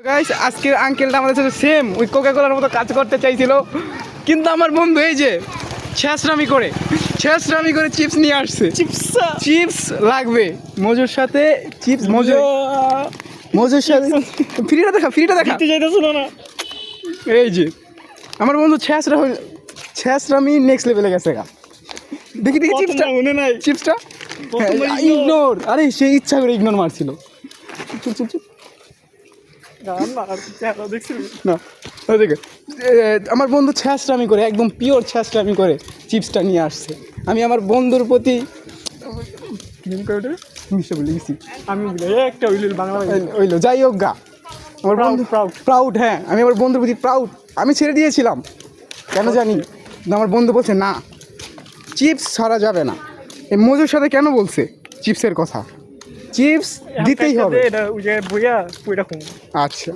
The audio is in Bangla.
গাইস আজকের আঙ্কেলটা আমাদের সাথে সেম ওই কোকা কোলার মতো কাজ করতে চাইছিল, কিন্তু আমার বন্ধু এই যে ছেঁচড়ামি করে চিপস নিয়ে আসছে। চিপস লাগবে মজুর সাথে, চিপস মজুর সাথে ফ্রিটা দেখা না। এই যে আমার বন্ধু ছেঁচড়ামি নেক্সট লেভেলে গেছে গা। দেখি চিপসটা মনে নাই চিপসটা ইগনোর, আরে সে ইচ্ছা করে ইগনোর মারছিল। চুপ না ওদিকে আমার বন্ধু ছেঁচড়ামি করে, একদম পিওর ছেঁচড়ামি করে চিপসটা নিয়ে আসছে। আমি আমার বন্ধুর প্রতি মিশে বলে গেছি, আমি একটা বাংলা ওইলো যাই হোক গা, আমার বন্ধু প্রাউড। হ্যাঁ আমি আমার বন্ধুর প্রতি প্রাউড। আমি ছেড়ে দিয়েছিলাম কেন জানি না, আমার বন্ধু বলছে না চিপস ছাড়া যাবে না। এই মজুর সাথে কেন বলছে চিপসের কথা? চিপস দিতেই হবে। এটা ওই যে বইয়া আচ্ছা